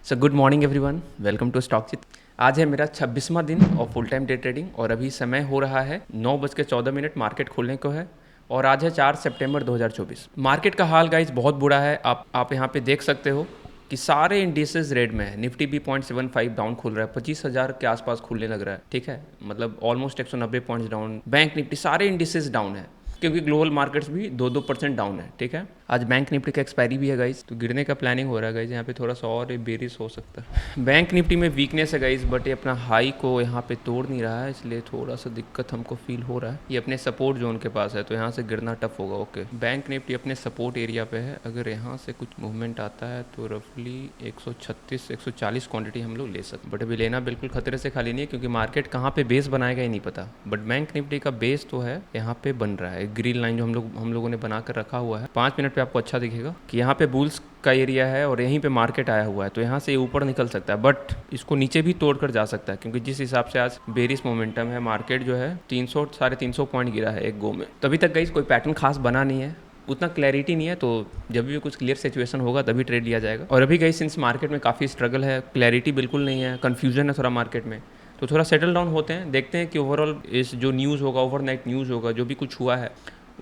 So good morning everyone, welcome to स्टॉकचित। आज है मेरा 26वां दिन और फुल टाइम डे ट्रेडिंग और अभी समय हो रहा है 9:14 मार्केट खुलने को है और आज है 4 सितंबर 2024। मार्केट का हाल गाइज बहुत बुरा है। आप यहाँ पे देख सकते हो कि सारे इंडिसेस रेड में है। निफ्टी भी 0.75 डाउन खुल रहा है, 25,000 के आसपास खुलने लग रहा है। ठीक है, मतलब almost 190 points down. Bank Nifty सारे इंडिसेस डाउन है क्योंकि ग्लोबल मार्केट्स भी 2% डाउन है। ठीक है, आज बैंक निफ्टी का एक्सपायरी भी है गाइज, तो गिरने का प्लानिंग हो रहा है गाइज। यहाँ पे थोड़ा सा और बेरिश हो सकता है। बैंक निफ्टी में वीकनेस है गाइज, बट ये अपना हाई को यहाँ पे तोड़ नहीं रहा है, इसलिए थोड़ा सा दिक्कत हमको फील हो रहा है। ये अपने सपोर्ट जोन के पास है, तो यहाँ से गिरना टफ होगा। ओके, बैंक निफ्टी अपने सपोर्ट एरिया पे है। अगर यहाँ से कुछ मूवमेंट आता है तो रफली 136-140 क्वांटिटी हम लोग ले सकते, बट अभी लेना बिल्कुल खतरे से खाली नहीं है, क्योंकि मार्केट कहाँ पे बेस बनाएगा ये नहीं पता। बट बैंक निफ्टी का बेस तो है, यहाँ पे बन रहा है। ग्रीन लाइन जो हम लोगों ने बना कर रखा हुआ है, 5 मिनट पे आपको अच्छा दिखेगा कि यहाँ पे बुल्स का एरिया है और यहीं पे मार्केट आया हुआ है, तो यहाँ से ये ऊपर निकल सकता है, बट इसको नीचे भी तोड़ कर जा सकता है, क्योंकि जिस हिसाब से आज बेरिश मोमेंटम है, मार्केट जो है 300-350 पॉइंट गिरा है एक गो में। तो अभी तक गाइस कोई पैटर्न खास बना नहीं है, उतना क्लैरिटी नहीं है, तो जब भी कुछ क्लियर सिचुएशन होगा तभी ट्रेड लिया जाएगा। और अभी गाइस सिंस मार्केट में काफ़ी स्ट्रगल है, क्लैरिटी बिल्कुल नहीं है, कन्फ्यूजन है थोड़ा मार्केट में, तो थोड़ा सेटल डाउन होते हैं, देखते हैं कि ओवरऑल इस जो न्यूज़ होगा, ओवरनाइट न्यूज़ होगा, जो भी कुछ हुआ है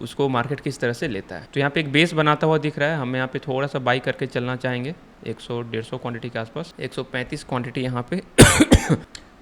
उसको मार्केट किस तरह से लेता है। तो यहाँ पे एक बेस बनाता हुआ दिख रहा है, हम यहाँ पे थोड़ा सा बाई करके चलना चाहेंगे 100-150 क्वांटिटी के आसपास। 135 क्वांटिटी यहाँ पे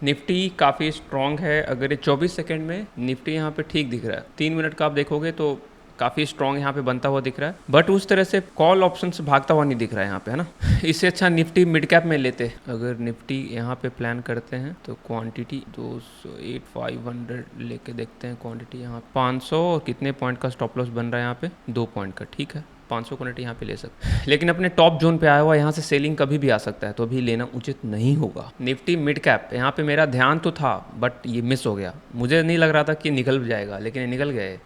निफ्टी काफ़ी स्ट्रॉन्ग है। अगर ये 24 सेकंड में निफ्टी यहाँ पे ठीक दिख रहा है, 3 मिनट का आप देखोगे तो काफ़ी स्ट्रॉन्ग यहाँ पे बनता हुआ दिख रहा है, बट उस तरह से कॉल ऑप्शन से भागता हुआ नहीं दिख रहा है यहाँ पे, है ना। इससे अच्छा निफ्टी मिड कैप में लेते। अगर निफ्टी यहाँ पे प्लान करते हैं तो क्वांटिटी 208-500 लेके देखते हैं। क्वांटिटी यहाँ 500 और कितने पॉइंट का स्टॉप लॉस बन रहा है यहाँ पे, 2 पॉइंट का। ठीक है, 500 क्वांटिटी यहाँ पे ले सकते हैं, लेकिन अपने टॉप जोन पे आया हुआ, यहाँ से सेलिंग कभी भी आ सकता है, तो अभी लेना उचित नहीं होगा। निफ्टी मिड कैप यहाँ पे मेरा ध्यान तो था, बट ये मिस हो गया। मुझे नहीं लग रहा था कि निकल जाएगा, लेकिन निकल गए।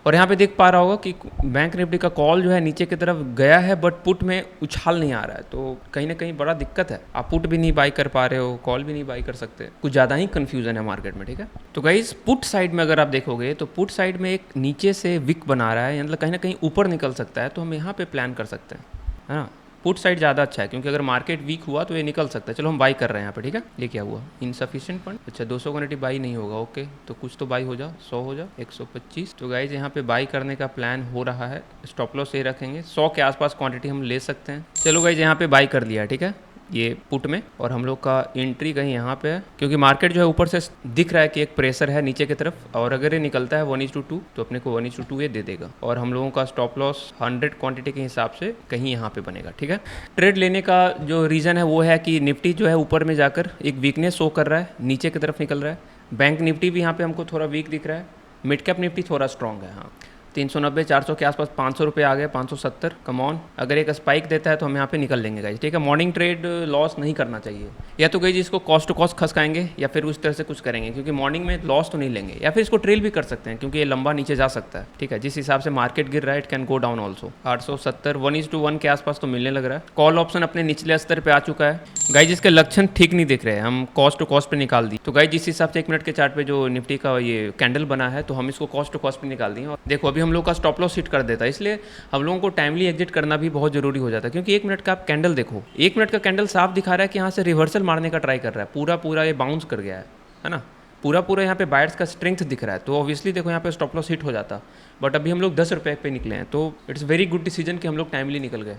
और यहाँ पे देख पा रहा होगा कि बैंक निफ्टी का कॉल जो है नीचे की तरफ गया है, बट पुट में उछाल नहीं आ रहा है, तो कहीं ना कहीं बड़ा दिक्कत है। आप पुट भी नहीं बाई कर पा रहे हो, कॉल भी नहीं बाई कर सकते, कुछ ज़्यादा ही कन्फ्यूजन है मार्केट में। ठीक है, तो गाइस पुट साइड में अगर आप देखोगे तो पुट साइड में एक नीचे से विक बना रहा है, मतलब कहीं ना कहीं ऊपर निकल सकता है, तो हम यहाँ पे प्लान कर सकते हैं, है ना। पुट साइड ज़्यादा अच्छा है, क्योंकि अगर मार्केट वीक हुआ तो ये निकल सकता है। चलो हम बाई कर रहे हैं यहाँ पे। ठीक है, ये क्या हुआ, इनसफिशिएंट फंड। अच्छा, 200 क्वांटिटी बाई नहीं होगा। ओके, तो कुछ तो बाई हो जा, 100 हो जा, 125। तो गाइज यहाँ पे बाई करने का प्लान हो रहा है। स्टॉप लॉस ये रखेंगे, 100 के आसपास क्वांटिटी हम ले सकते हैं। चलो गाइज यहाँ पे बाई कर लिया है। ठीक है, ये पुट में, और हम लोग का एंट्री कहीं यहाँ पे है, क्योंकि मार्केट जो है ऊपर से दिख रहा है कि एक प्रेशर है नीचे की तरफ, और अगर ये निकलता है 1:2 तो अपने को 1:2 ये दे देगा, और हम लोगों का स्टॉप लॉस 100 क्वांटिटी के हिसाब से कहीं यहाँ पे बनेगा। ठीक है, ट्रेड लेने का जो रीज़न है वो है कि निफ्टी जो है ऊपर में जाकर एक वीकनेस शो कर रहा है, नीचे की तरफ निकल रहा है। बैंक निफ्टी भी यहाँ पे हमको थोड़ा वीक दिख रहा है। मिड कैप निफ्टी थोड़ा स्ट्रॉन्ग है, हाँ 390-400 के आसपास, 500 रुपये आ गए, 570। कम ऑन, अगर एक स्पाइक देता है तो हम यहाँ पे निकल लेंगे गाइज। ठीक है, मॉर्निंग ट्रेड लॉस नहीं करना चाहिए, या तो गाइज इसको कॉस्ट टू कॉस्ट खसकाएंगे या फिर उस तरह से कुछ करेंगे, क्योंकि मॉर्निंग में लॉस तो नहीं लेंगे, या फिर इसको ट्रेल भी कर सकते हैं, क्योंकि ये लंबा नीचे जा सकता है। ठीक है, जिस हिसाब से मार्केट गिर रहा है, it can go down also. 870 1:1 के आसपास तो मिलने लग रहा है। कॉल ऑप्शन अपने निचले स्तर पर आ चुका है गाइज, इसके लक्षण ठीक नहीं दिख रहे हैं, हम कॉस्ट टू कॉस्ट पे निकाल दी। तो गाइज जिस हिसाब से 1 मिनट के चार्ट पे जो निफ्टी का ये कैंडल बना है, तो हम इसको कॉस्ट टू कॉस्ट पे निकाल दिए। और देखो अभी हम लोग का स्टॉप लॉस हिट कर देता है, इसलिए हम लोगों को टाइमली एग्जिट करना भी बहुत जरूरी हो जाता है, क्योंकि 1 मिनट का आप कैंडल देखो, 1 मिनट का कैंडल साफ दिखा रहा है कि यहाँ से रिवर्सल मारने का ट्राई कर रहा है, पूरा ये बाउंस कर गया है ना, पूरा यहाँ पे बायर्स का स्ट्रेंथ दिख रहा है, तो ऑब्वियसली देखो यहाँ पे स्टॉप लॉस हिट हो जाता। बट अभी हम लोग 10 रुपये पे निकले हैं, तो इट्स वेरी गुड डिसीजन कि हम लोग टाइमली निकल गए,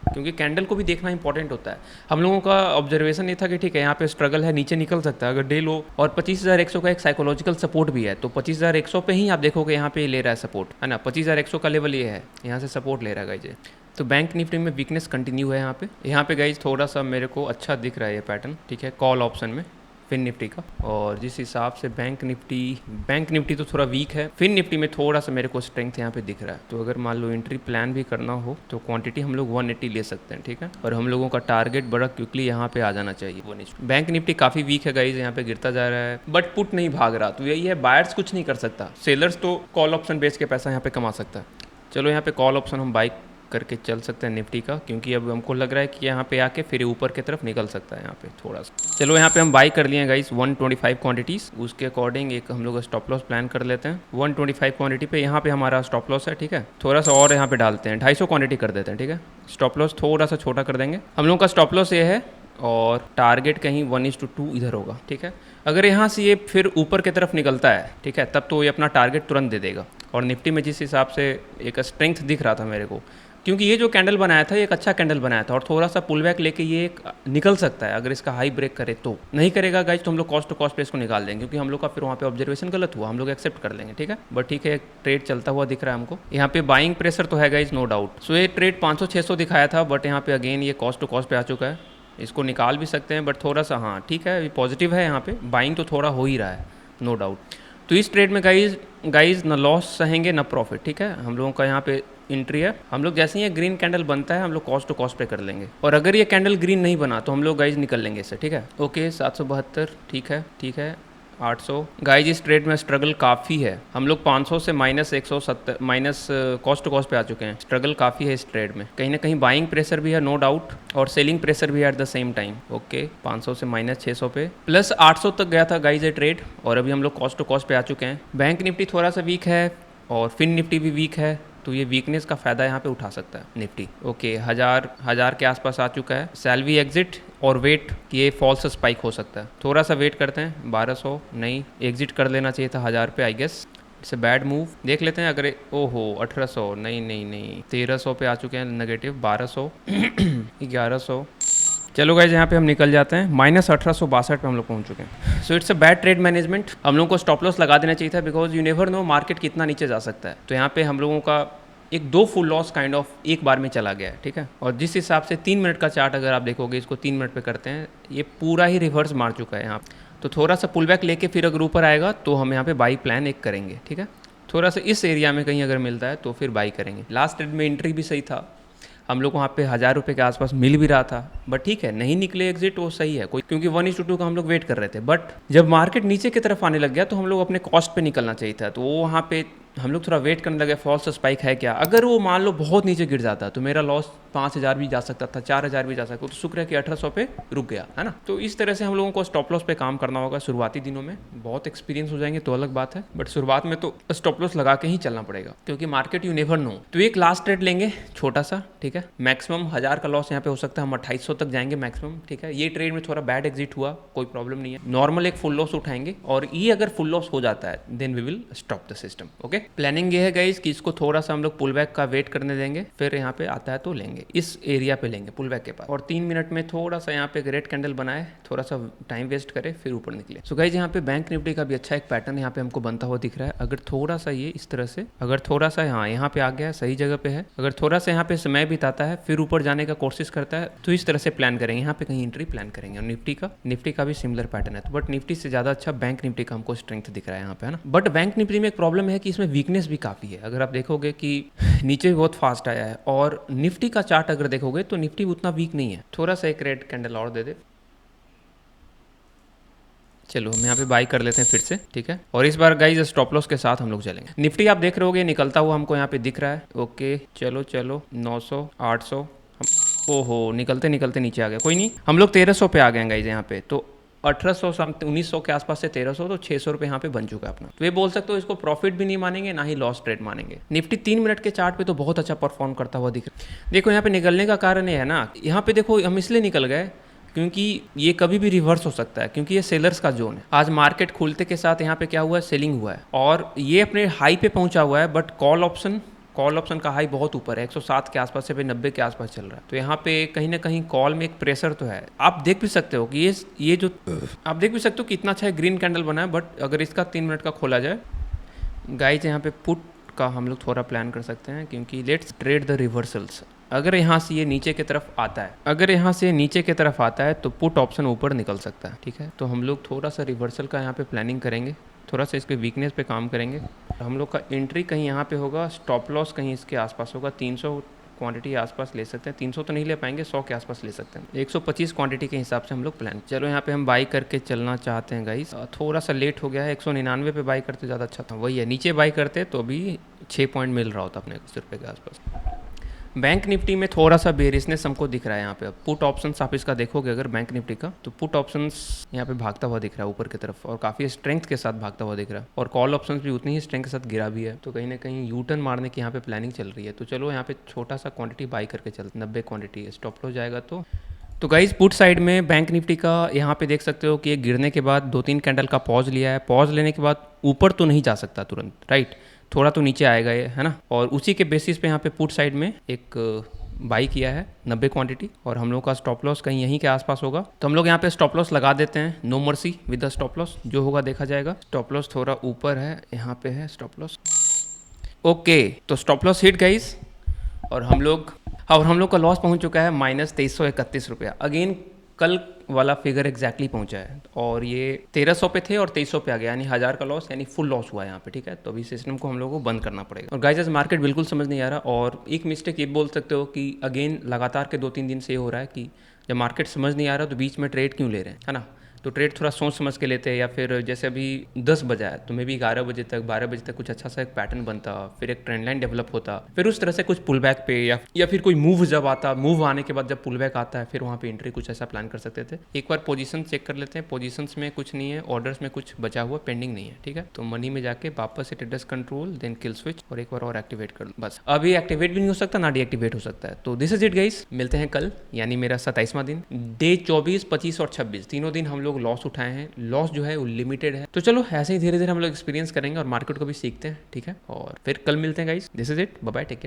क्योंकि कैंडल को भी देखना इंपॉर्टेंट होता है। हम लोगों का ऑब्जर्वेशन ये था कि ठीक है यहाँ पे स्ट्रगल है, नीचे निकल सकता है अगर डे लो, और 25,100 का एक साइकोलॉजिकल सपोर्ट भी है, तो 25,100 पे ही आप देखोगे यहाँ पे ले रहा है सपोर्ट, है ना। 25,100 का लेवल ये है, यहाँ से सपोर्ट ले रहा है गाइज। तो बैंक निफ्टी में वीकनेस कंटिन्यू है यहाँ पे गाइज, थोड़ा सा मेरे को अच्छा दिख रहा है ये पैटर्न। ठीक है, कॉल ऑप्शन में फिन निफ्टी का, और जिस हिसाब से बैंक निफ्टी तो थोड़ा वीक है, फिन निफ्टी में थोड़ा सा मेरे को स्ट्रेंथ यहाँ पे दिख रहा है। तो अगर मान लो एंट्री प्लान भी करना हो तो क्वांटिटी हम लोग 180 ले सकते हैं। ठीक है, और हम लोगों का टारगेट बड़ा क्विकली यहाँ पे आ जाना चाहिए। बैंक निफ्टी काफ़ी वीक है गाइज, यहाँ पे गिरता जा रहा है, बट पुट नहीं भाग रहा, तो यही है, बायर्स कुछ नहीं कर सकता, सेलर्स तो कॉल ऑप्शन बेच के पैसा यहाँ पे कमा सकता है। चलो यहाँ पे कॉल ऑप्शन हम बाई करके चल सकते हैं निफ्टी का, क्योंकि अब हमको लग रहा है कि यहाँ पे आके फिर ऊपर की तरफ निकल सकता है यहाँ पे थोड़ा सा। चलो यहाँ पे हम बाई कर लिए हैं गाइस 125 क्वांटिटीज़, उसके अकॉर्डिंग एक हम लोग स्टॉप लॉस प्लान कर लेते हैं 125 क्वांटिटी पे। यहाँ पे हमारा स्टॉप लॉस है, ठीक है, थोड़ा सा और यहाँ पे डालते हैं, 250 क्वांटिटी कर देते हैं। ठीक है, स्टॉप लॉस थोड़ा सा छोटा कर देंगे। हम लोग का स्टॉप लॉस ये है और टारगेट कहीं 1:2 इधर होगा, ठीक है। अगर यहाँ से ये फिर ऊपर की तरफ निकलता है, ठीक है, तब तो ये अपना टारगेट तुरंत दे देगा। और निफ्टी में जिस हिसाब से एक स्ट्रेंथ दिख रहा था मेरे को, क्योंकि ये जो कैंडल बनाया था ये एक अच्छा कैंडल बनाया था और थोड़ा सा पुल बैक लेके ये एक निकल सकता है अगर इसका हाई ब्रेक करे तो। नहीं करेगा गाइज तो हम लोग कॉस्ट टू कॉस्ट पे इसको निकाल देंगे, क्योंकि हम लोग का फिर वहाँ पे ऑब्जर्वेशन गलत हुआ, हम लोग एक्सेप्ट कर लेंगे, ठीक है। बट ठीक है, ट्रेड चलता हुआ दिख रहा है हमको। यहाँ पे बाइंग प्रेशर तो है गाइज, नो डाउट। सो ये ट्रेड 500-600 दिखाया था, बट यहाँ पे अगेन ये कॉस्ट टू कॉस्ट पे आ चुका है। इसको निकाल भी सकते हैं, बट थोड़ा सा हाँ ठीक है, ये पॉजिटिव है। यहाँ पे बाइंग तो थोड़ा हो ही रहा है, नो डाउट। तो इस ट्रेड में गाइज ना लॉस सहेंगे ना प्रॉफिट, ठीक है। हम लोगों का यहाँ पे एंट्री है, हम लोग जैसे ही ये ग्रीन कैंडल बनता है हम लोग कॉस्ट टू कॉस्ट पे कर लेंगे। और अगर ये कैंडल ग्रीन नहीं बना तो हम लोग गाइज निकल लेंगे इससे, ठीक है। ओके 772, ठीक है, ठीक है। 800 गाइज, इस ट्रेड में स्ट्रगल काफ़ी है। हम लोग 500 से -170 माइनस कॉस्ट टू कॉस्ट पे आ चुके हैं। स्ट्रगल काफ़ी है इस ट्रेड में, कहीं ना कहीं बाइंग प्रेशर भी है, नो डाउट, और सेलिंग प्रेशर भी है at the same time. Okay 500 से -600 पे प्लस 800 तक गया था गाइज ये ट्रेड, और अभी हम लोग कॉस्ट टू कॉस्ट पे आ चुके हैं। बैंक निफ्टी थोड़ा सा वीक है और फिन निफ्टी भी वीक है, तो ये वीकनेस का फ़ायदा यहाँ पे उठा सकता है निफ्टी। ओके 1000 के आसपास आ चुका है। सैलरी एग्जिट और वेट कि ये फॉल्स स्पाइक हो सकता है, थोड़ा सा वेट करते हैं। 1200 नहीं, एग्जिट कर लेना चाहिए था 1000 पे, I guess it's a bad move. देख लेते हैं अगर, ओहो 1800 नहीं नहीं नहीं, 1300 पे आ चुके हैं नेगेटिव, 1200 1100। चलो गाइज यहाँ पे हम निकल जाते हैं, -1862 पे हम लोग पहुँच चुके हैं। So it's a bad trade management. हम लोगों को स्टॉप लॉस लगा देना चाहिए था, because you never know market कितना नीचे जा सकता है। तो यहाँ पे हम लोगों का एक 2 फुल लॉस काइंड ऑफ एक बार में चला गया है, ठीक है। और जिस हिसाब से 3 मिनट का चार्ट अगर आप देखोगे, इसको 3 मिनट पे करते हैं, ये पूरा ही रिवर्स मार चुका है यहाँ। तो थोड़ा सा पुल बैक लेके फिर अगर ऊपर आएगा तो हम यहाँ पे बाई प्लान एक करेंगे, ठीक है। थोड़ा सा इस एरिया में कहीं अगर मिलता है तो फिर बाई करेंगे। लास्ट ट्रेड में एंट्री भी सही था, हम लोग वहाँ पे 1000 रुपये के आसपास मिल भी रहा था, बट ठीक है, नहीं निकले एग्जिट वो सही है कोई, क्योंकि 1:2 का हम लोग वेट कर रहे थे। बट जब मार्केट नीचे की तरफ आने लग गया तो हम लोग अपने कॉस्ट पे निकलना चाहिए था, तो वो वहाँ पे हम लोग थोड़ा वेट करने लगे, फॉल्स स्पाइक है क्या। अगर वो मान लो बहुत नीचे गिर जाता तो मेरा लॉस 5000 भी जा सकता था, 4000 भी जा सकता, तो शुक्र है कि 1800 पे रुक गया, है ना। तो इस तरह से हम लोगों को स्टॉप लॉस पे काम करना होगा शुरुआती दिनों में। बहुत एक्सपीरियंस हो जाएंगे तो अलग बात है, बट शुरुआत में तो स्टॉप लॉस लगा के ही चलना पड़ेगा, क्योंकि मार्केट यू नेवर नो। तो एक लास्ट ट्रेड लेंगे छोटा सा, ठीक है। मैक्सिमम 1000 का लॉस यहाँ पे हो सकता है, हम 2800 तक जाएंगे मैक्सिमम, ठीक है। ये ट्रेड में थोड़ा बैड एग्जिट हुआ, कोई प्रॉब्लम नहीं है, नॉर्मल एक फुल लॉस उठाएंगे, और ये अगर फुल लॉस हो जाता है then we will stop the system. Okay, planning ये है गाइस कि इसको थोड़ा सा हम लोग पुल बैक का वेट करने देंगे, फिर यहाँ पे आता है तो लेंगे, इस एरिया पे लेंगे पुल बैक के पास, और 3 मिनट में थोड़ा सा यहाँ पे रेड कैंडल बनाए, थोड़ा सा टाइम वेस्ट करे, फिर ऊपर निकले। सो गाइस यहाँ पे बैंक निफ्टी का भी अच्छा एक पैटर्न यहाँ पे हमको बनता हुआ दिख रहा है। अगर थोड़ा सा ये इस तरह से, अगर थोड़ा सा यहाँ पे आ गया, सही जगह पे है, अगर थोड़ा सा यहाँ पे समय बिताता है, फिर ऊपर जाने का कोशिश करता है, तो इस तरह से प्लान करेंगे, यहाँ पे कहीं एंट्री प्लान करेंगे। और निफ्टी का भी सिमिलर पैटर्न है, बट निफ्टी से ज़्यादा अच्छा बैंक निफ्टी का हमको स्ट्रेंथ दिख रहा है यहाँ पे, है ना। बट बैंक निफ्टी में एक प्रॉब्लम है कि इसमें वीकनेस भी काफ़ी है। अगर आप देखोगे कि नीचे भी बहुत फास्ट आया है, और निफ्टी का चार्ट अगर देखोगे तो निफ्टी उतना वीक नहीं है। थोड़ा सा एक रेड कैंडल और दे दे, चलो हम यहाँ पे बाई कर लेते हैं फिर से, ठीक है। और इस बार गाइज स्टॉप लॉस के साथ हम लोग चलेंगे। निफ्टी आप देख रहे होगे निकलता हुआ हमको यहाँ पे दिख रहा है। ओके चलो 900 800, ओहो निकलते निकलते नीचे आ गया, कोई नहीं, हम लोग 1300 पे आ गए गाइज यहाँ पे। तो 1800 समथिंग 1900 के आसपास से 1300, तो 600 रुपये यहाँ पे बन चुका है अपना। तो ये बोल सकते हो इसको प्रॉफिट भी नहीं मानेंगे, ना ही लॉस ट्रेड मानेंगे। निफ्टी 3 मिनट के चार्ट पे तो बहुत अच्छा परफॉर्म करता हुआ दिख रहा है। देखो यहाँ पे निकलने का कारण ये है ना, यहाँ पे देखो हम इसलिए निकल गए क्योंकि ये कभी भी रिवर्स हो सकता है, क्योंकि ये सेलर्स का जोन है। आज मार्केट खुलते के साथ यहाँ पे क्या हुआ है, सेलिंग हुआ है, और ये अपने हाई पे पहुंचा हुआ है, बट कॉल ऑप्शन का हाई बहुत ऊपर है, 107 के आसपास से 90 के आसपास चल रहा है। तो यहाँ पे कहीं ना कहीं कॉल में एक प्रेशर तो है। आप देख भी सकते हो कि ये जो आप देख भी सकते हो कितना अच्छा ग्रीन कैंडल बना है, बट अगर इसका 3 मिनट का खोला जाए गाइज, यहाँ पे पुट का हम लोग थोड़ा प्लान कर सकते हैं, क्योंकि लेट्स ट्रेड द रिवर्सल्स। अगर यहाँ से ये नीचे की तरफ आता है, तो पुट ऑप्शन ऊपर निकल सकता है, ठीक है। तो हम लोग थोड़ा सा रिवर्सल का यहाँ पे प्लानिंग करेंगे, थोड़ा सा इसके वीकनेस पे काम करेंगे। हम लोग का एंट्री कहीं यहाँ पे होगा, स्टॉप लॉस कहीं इसके आसपास होगा। 300 क्वांटिटी आसपास ले सकते हैं, 300 तो नहीं ले पाएंगे, 100 के आसपास ले सकते हैं। 125 क्वांटिटी के हिसाब से हम लोग प्लान। चलो यहाँ पे हम बाई करके चलना चाहते हैं गाइस, थोड़ा सा लेट हो गया है। 199 पे बाई करते ज़्यादा अच्छा था, वही है, नीचे बाई करते तो अभी 6 पॉइंट मिल रहा होता अपने 100 रुपये के आसपास। बैंक निफ्टी में थोड़ा सा बेरिसनेस हमको दिख रहा है यहाँ पे। अब पुट ऑप्शन आप इसका देखोगे अगर बैंक निफ्टी का, तो पुट ऑप्शंस यहाँ पे भागता हुआ दिख रहा है ऊपर की तरफ, और काफ़ी स्ट्रेंथ के साथ भागता हुआ दिख रहा है, और कॉल ऑप्शंस भी उतनी ही स्ट्रेंथ के साथ गिरा भी है। तो कहीं ना कहीं यू टर्न मारने की यहाँ पे प्लानिंग चल रही है। तो चलो यहाँ पे छोटा सा क्वांटिटी बाई करके चलते, 90 क्वांटिटी है, स्टॉप लॉस जाएगा तो तो गाइज पुट साइड में बैंक निफ्टी का यहाँ पे देख सकते हो कि एक गिरने के बाद 2-3 कैंडल का पॉज लिया है। पॉज लेने के बाद ऊपर तो नहीं जा सकता तुरंत, राइट, थोड़ा तो नीचे आएगा ये, है ना। और उसी के बेसिस पे यहाँ पे पुट साइड में एक बाई किया है 90 क्वांटिटी, और हम लोग का स्टॉप लॉस कहीं यहीं के आसपास होगा। तो हम लोग यहाँ पे स्टॉप लॉस लगा देते हैं, no mercy with the stop loss, जो होगा देखा जाएगा। स्टॉप लॉस थोड़ा ऊपर है, यहाँ पे है स्टॉप लॉस। ओके, तो स्टॉप लॉस हिट गाइस, और हम लोग का लॉस पहुंच चुका है -2331 रुपया। अगेन कल वाला फिगर एग्जैक्टली पहुंचा है, और ये 1300 पे थे और 2300 पे आ गया, यानी 1000 का लॉस, यानी फुल लॉस हुआ है यहाँ पे, ठीक है। तो अभी सिस्टम को हम लोगों को बंद करना पड़ेगा। और गाइस मार्केट बिल्कुल समझ नहीं आ रहा, और एक मिस्टेक ये बोल सकते हो कि अगेन लगातार के 2-3 दिन से ये हो रहा है कि जब मार्केट समझ नहीं आ रहा तो बीच में ट्रेड क्यों ले रहे हैं, है ना। तो ट्रेड थोड़ा सोच समझ के लेते हैं, या फिर जैसे अभी 10 बजा है तो मे भी 11 बजे तक 12 बजे तक कुछ अच्छा सा एक पैटर्न बनता, फिर एक ट्रेंड लाइन डेवलप होता, फिर उस तरह से कुछ पुल बैक पे या फिर कोई मूव जब आता, मूव आने के बाद जब पुल बैक आता है फिर वहाँ पे एंट्री कुछ ऐसा प्लान कर सकते थे। एक बार पोजीशन चेक कर लेते हैं, पोजीशंस में कुछ नहीं है, ऑर्डर्स में कुछ बचा हुआ पेंडिंग नहीं है, ठीक है। तो मनी में जाके वापस से traders control then kill switch और एक बार और एक्टिवेट कर, बस। अभी एक्टिवेट भी नहीं हो सकता ना डीएक्टिवेट हो सकता है। तो दिस इज इट गाइस, मिलते हैं कल, यानी मेरा 27वां दिन, डे 24, 25 और 26 तीनों दिन हम लोग लॉस उठाए हैं। लॉस जो है वो लिमिटेड है, तो चलो ऐसे ही धीरे धीरे हम लोग एक्सपीरियंस करेंगे और मार्केट को भी सीखते हैं, ठीक है। और फिर कल मिलते हैं guys, this is it, bye bye, take care.